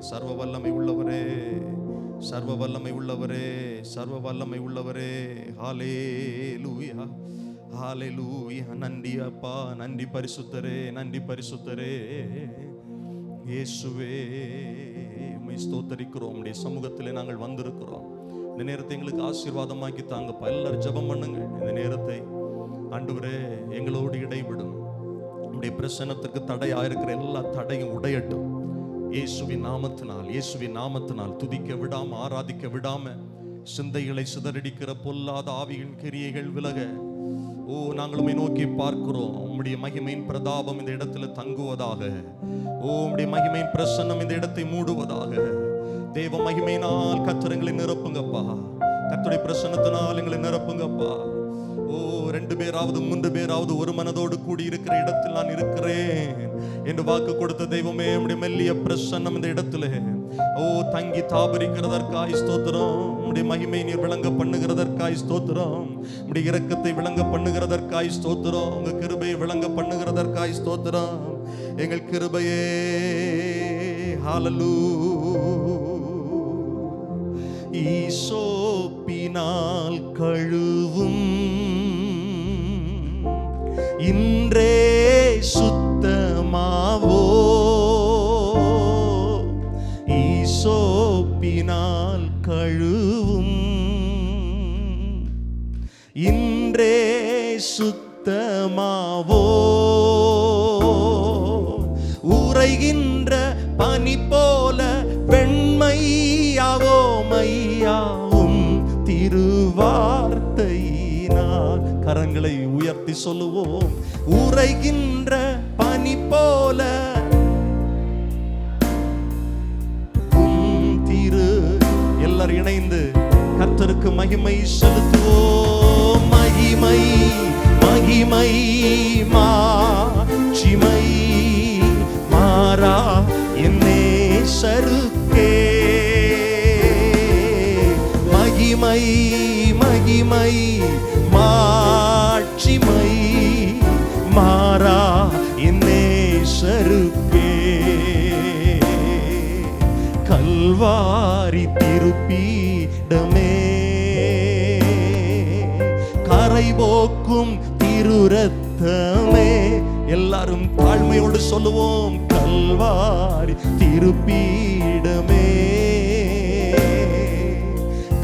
சர்வ வல்லமை உள்ளவரே, சர்வ வல்லமை உள்ளவரே, சர்வ வல்லமை உள்ளவரே. ஹல்லேலூயா, ஹல்லேலூயா. நன்றி அப்பா, நன்றி பரிசுத்தரே, நன்றி பரிசுத்தரே. இயேசுவே உம்மை ஸ்தோத்தரிக்கிறோம். உம்முடைய சமூகத்திலே நாங்கள் வந்திருக்கிறோம். இந்த நேரத்தை எங்களுக்கு ஆசீர்வாதமாக்கி தாங்கப்பா. எல்லாரும் ஜெபம் பண்ணுங்கள். இந்த நேரத்தை ஆண்டவரே எங்களோடு இடைவிடும். உம்முடைய பிரசன்னத்திற்கு தடையாயிருக்கிற எல்லா தடையும் உடையட்டும் இயேசுவின் நாமத்தினால். இயேசுவின் நாமத்தினால் துதிக்க விடாம, ஆராதிக்க விடாம, சிந்தைகளை சிதறடிக்கிற பொல்லாத ஆவியின் கிரியைகள் விலக. ஓ, நாங்கள் உம்மை நோக்கி பார்க்கிறோம். உம்முடைய மகிமையின் பிரதாபம் இந்த இடத்துல தங்குவதாக. ஓ, உம்முடைய மகிமையின் பிரசன்னம் இந்த இடத்தை மூடுவதாக. தேவ மகிமையினால் கர்த்தர் எங்களை நிரப்புங்கப்பா. கர்த்தருடைய பிரசன்னத்தினால் எங்களை நிரப்புங்கப்பா. ஓ, 2 பேராவது 3 பேராவது ஒரு மனதோடு கூடி இருக்கிற இடத்தில் நான் இருக்கிறேன் என்று வாக்கு கொடுத்த தெய்வமே, உம்முடைய மெல்லிய பிரசன்னம் இந்த இடத்துல ஓ தங்கி தாபரிக்கிறதற்காய் ஸ்தோத்திரம். உம்முடைய மகிமை நீர் விளங்க பண்ணுகிறதற்காய் ஸ்தோத்திரம். உம்முடைய இரக்கத்தை விளங்க பண்ணுகிறதற்காய் ஸ்தோத்திரம். உங்க கிருபையை விளங்க பண்ணுகிறதற்காய் ஸ்தோத்திரம். எங்கள் கிருபையே ஹல்லேலூயா. ஈசோப்பினால் கழுவும் இன்றே சுத்தமாவோ. ஈசோப்பினால் கழுவும் இன்றே சுத்தமாவோ. உறைகின்ற பனி போல வெண்மையாவோ மையாவும் திருவார்த்தையினால். கரங்களை உயர்த்தி சொல்லுவோம். உறைகின்ற பனி போல திரு. எல்லாரும் இணைந்து கர்த்தருக்கு மகிமை செலுத்துவோம். மகிமை மகிமை மாட்சிமை மாறா என்னே சருக்கே. மகிமை மகிமை மாட்சிமை மாறா என்னே சருக்கே. கல்வாரி திருப்பீடமே, கரை போக்கும் திருரத்தமே. எல்லாரும் தாழ்மையோடு சொல்லுவோம். கல்வாரி திருப்பீடமே,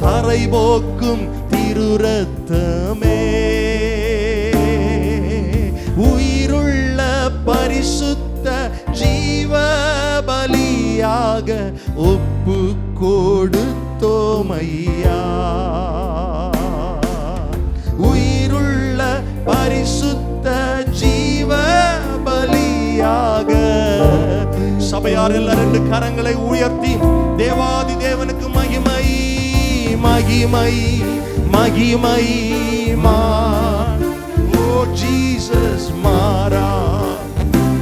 கரை போக்கும் திருரத்தமே. உயிருள்ள பரிசுத்த ஜீவ பலியாக ஒப்பு கொடுத்தோமையா. உயிருள்ள பரிசுத்த ஜீவ பலியாக. சபையார் எல்லாரும் 2 கரங்களை உயர்த்தி தேவாதி தேவனுக்கு மகிமை மகிமை மகிமை மா. ஓ ஜீசஸ் மாரா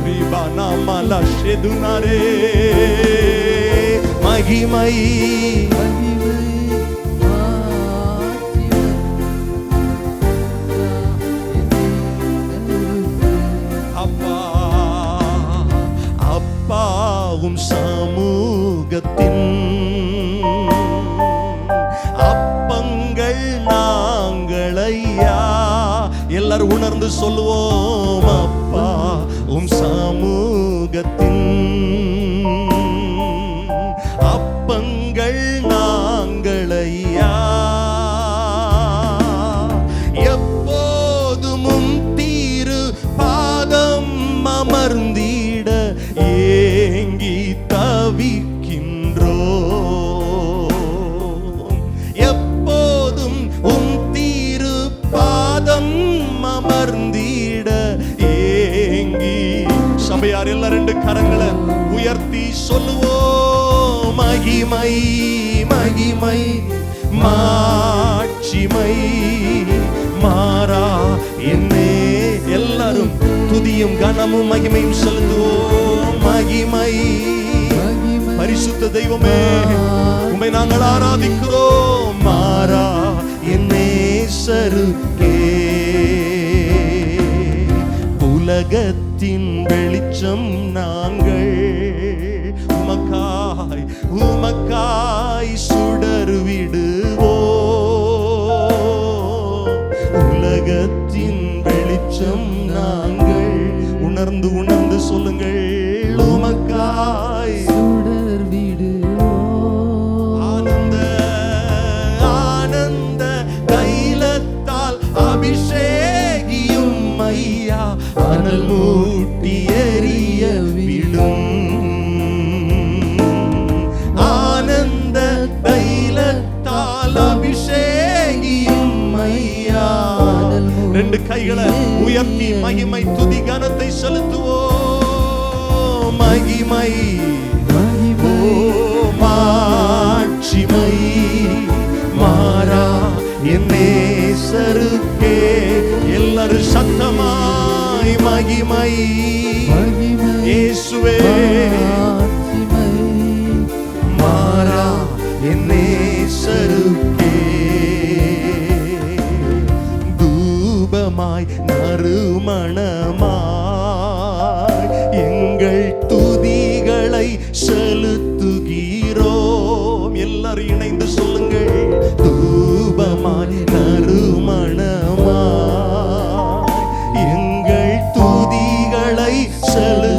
ரிபானா மலா ஷெதுனாரே. மகிமை அப்பா அப்பாவும் சமூகத்தின் அப்பங்கள் நாங்களையா. எல்லாரும் உணர்ந்து சொல்லுவோம். அப்பா உம் சமூகத்தின் அப்பங்கள் நாங்களையா. எப்போதும் தீரு பாதம் அமர்ந்திட ஏங்கி தவிக்கின்றோ. எப்போதும் தீரு பாதம் அமர்ந்திட ஏங்கி. சபையார் எல்லாரும் 2 கரங்களை உயர்த்தி சொல்லுவோம். மகிமை மகிமை மாட்சிமை மாறா என்னே. எல்லாரும் துதியும் கனமும் மகிமையும் செலுத்துவோம். மகிமை பரிசுத்த தெய்வமே, உம்மை நாங்கள் ஆராதிக்கிறோம். மாறா என்னே சருக்கே. உலகத்தின் வெளிச்சம் நாங்கள், உமக்காய் உமக்காய் சுடர் விடுவோ, உலகத்தின் வெளிச்சம் நாங்கள். உணர்ந்து உணர்ந்து சொல்லுங்கள், உமக்காய் சுடர் விடுவோ, ஆனந்த ஆனந்த தைலத்தால் அபிஷேகியும் ஐயா, அனல் மூட்டி எரிய விடும். ஆனந்த தைலத்தால் அபிஷேகியும் ஐயா. ரெண்டு கைகளை உயர்த்தி மகிமை துதி கனத்தை செலுத்துவோம். மகிமை மாட்சிமை மாறா என் நேசருக்கே. எல்லாரும் சத்தமாய் மகிமை இயேசுவே மாறா என் நேசருக்கே. தூபமாய் நறுமணமாய் எங்கள் துதிகளை செலுத்துகிறோம். எல்லாரும் இணைந்து சொல்லுங்கள், தூபமாய் நறுமணமாய் எங்கள் துதிகளை செலுத்துகிறோம்.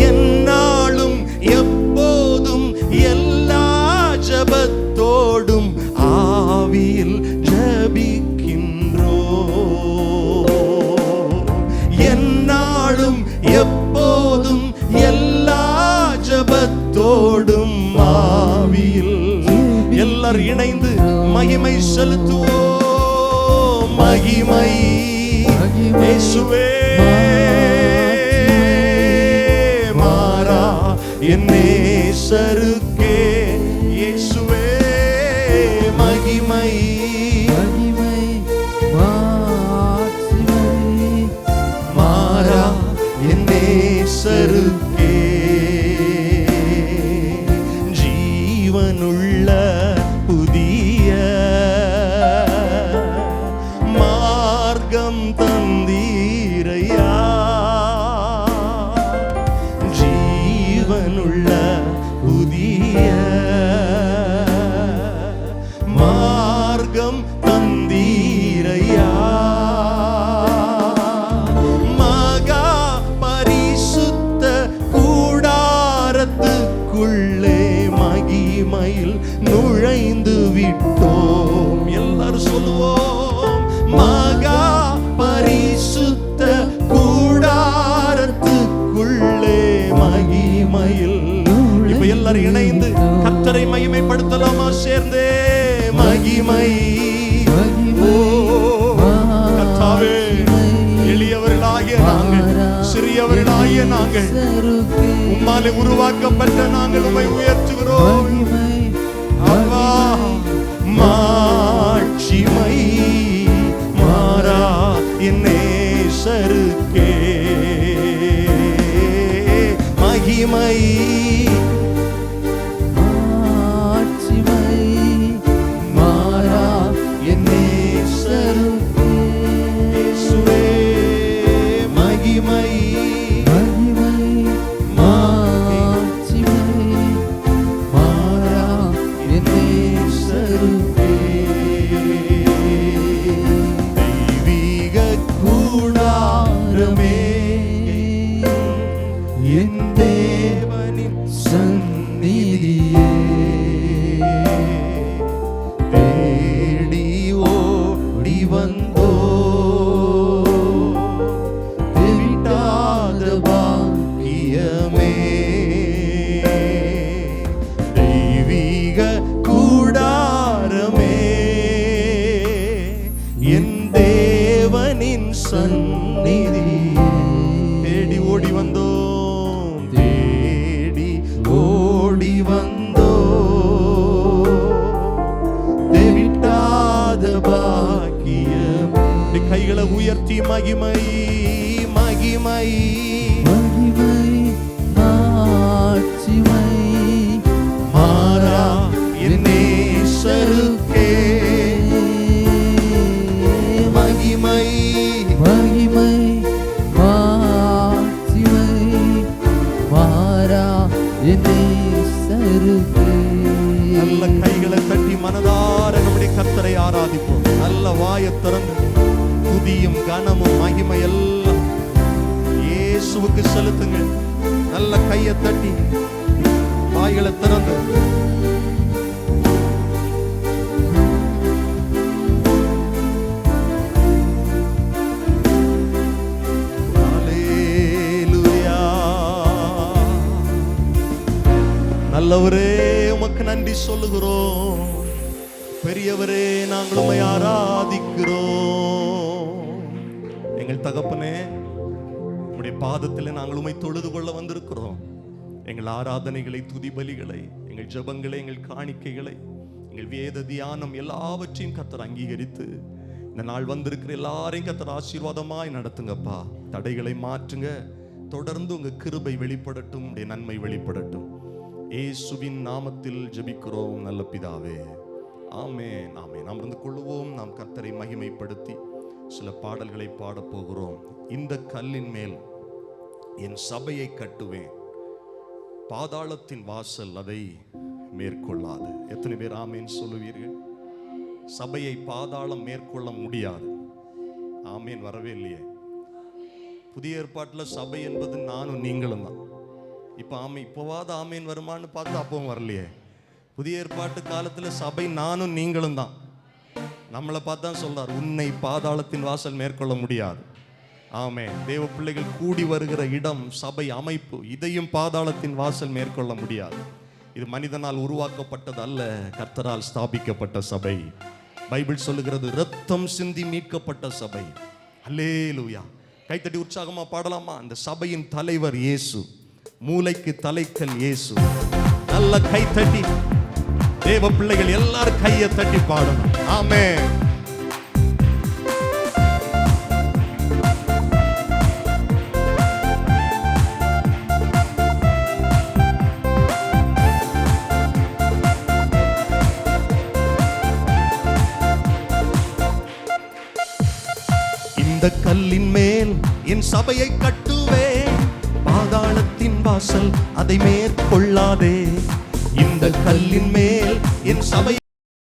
எந்நாளும் எப்போதும் எல்லா ஜபத்தோடும் ஆவியில் ஜபிக்கின்றோம். எந்நாளும் எப்போதும் எல்லா ஜபத்தோடும் ஆவியில். எல்லாரும் இணைந்து மகிமை செலுத்துவோம். மகிமை இயேசுவே மாறா என் நேசருக்கே. இயேசுவே மகிமை மாறா என் நேசருக்கே. ஜீவனுள்ள புதிய மார்க்கம் தந்தீரையா. ஜீவனுள்ள புதிய மார்க்கம் தந்தீரையா. மகா பரிசுத்த கூடாரத்துக்குள்ளே மகிமையில் நுழைந்து விட்டோம். எல்லாரும் சொல்லுவோம், மகா பரிசுத்த கூடாரத்துக்குள்ளே மகிமையில். இப்ப எல்லாரும் இணைந்து கர்த்தரை மகிமைப்படுத்தலாமா சேர்ந்தே? மகிமை கர்த்தாவே, எளியவர்களாகிய நாங்கள், சிறியவர்களாகிய நாங்கள், உம்மாலே உருவாக்கப்பட்ட நாங்கள் உம்மை உயர்த்துகிறோம். அப்பா மாட்சிமை மாறா என் நேசருக்கே. மகிமை மாறா என் நேசருக்கே. இயேசுவே மகிமை தெய்வீக கூடாரமே என் தேவனின் சந்நிதியே. தேடி ஓடி வந்தோ விட்டாத பாக்கியமே. தெய்வீக கூடாரமே என் தேவனின் சந்நிதி. தேடி ஓடி வந்தோம், தேடி ஓடி வந்தோ தேவிட்டாத பாக்கியம். கைகளை உயர்த்தி மகிமை மகிமை மாறா என் நேசருக்கே. மகிமை என் நேசருக்கே. நல்ல கைகளை தட்டி மனதார நம்முடைய கர்த்தரை ஆராதிப்போம். நல்ல வாயை திறந்து துதியும் கனமும் மகிமை எல்லாம் இயேசுவுக்கு செலுத்துங்க. நல்ல கையை தட்டி வாய்களை திறந்து ஹல்லேலூயா. நல்லவரே உமக்கு நன்றி சொல்லுகிறோம். பெரியவரே நாங்கள் உம்மை ஆராதிக்கிறோம். எங்கள் தகப்பனே, உம்முடைய பாதத்தில் நாங்கள் உம்மை தொழுது கொள்ள வந்திருக்கிறோம். எங்கள் ஆராதனைகளை, துதி பலிகளை, எங்கள் ஜெபங்களை, எங்கள் காணிக்கைகளை, எங்கள் வேத தியானம் எல்லாவற்றையும் கர்த்தர் அங்கீகரித்து இந்த நாள் வந்திருக்கிற எல்லாரையும் கர்த்தர் ஆசீர்வாதமாய் நடத்துங்கப்பா. தடைகளை மாற்றுங்க. தொடர்ந்து உங்க கிருபை வெளிப்படட்டும், உடைய நன்மை வெளிப்படட்டும். இயேசுவின் நாமத்தில் ஜெபிக்கிறோம் நல்ல பிதாவே. ஆமென், ஆமென். நாம் இருந்து கொள்ளுவோம். நாம் கர்த்தரை மகிமைப்படுத்தி சில பாடல்களை பாடப் போகிறோம். இந்த கல்லின் மேல் என் சபையை கட்டுவேன், பாதாளத்தின் வாசல் அதை மேற்கொள்ளாது. எத்தனை பேர் ஆமென் சொல்லுவீர்கள்? சபையை பாதாளம் மேற்கொள்ள முடியாது. ஆமென் வரவே இல்லையே. புதிய ஏற்பாட்டில் சபை என்பது நானும் நீங்களும் தான். இப்போவாது ஆமீன் வருமானு பார்த்து அப்பவும் வரலையே. புதிய ஏற்பாட்டு காலத்தில் சபை நானும் நீங்களும் தான். நம்மளை பார்த்து தான் சொல்றார், உன்னை பாதாளத்தின் வாசல் மேற்கொள்ள முடியாது. ஆமென். தேவ பிள்ளைகள் கூடி வருகிற இடம், சபை அமைப்பு, இதையும் பாதாளத்தின் வாசல் மேற்கொள்ள முடியாது. இது மனிதனால் உருவாக்கப்பட்டது அல்ல, கர்த்தரால் ஸ்தாபிக்கப்பட்ட சபை. பைபிள் சொல்லுகிறது, இரத்தம் சிந்தி மீட்கப்பட்ட சபை. அல்லேலூயா. கைத்தட்டி உற்சாகமா பாடலாமா? அந்த சபையின் தலைவர் இயேசு, மூளைக்கு தலைக்கல் இயேசு. நல்ல கைத்தட்டி தேவ பிள்ளைகள் எல்லாரும் கையை தட்டி பாடணும். ஆமென். இந்த கல்லின் மேல் என் சபையை கட்டுவேன், பாதாளத்தின் வாசல் அதை மேற்கொள்ளாதே. இந்த கல்லின் மேல் என் சபை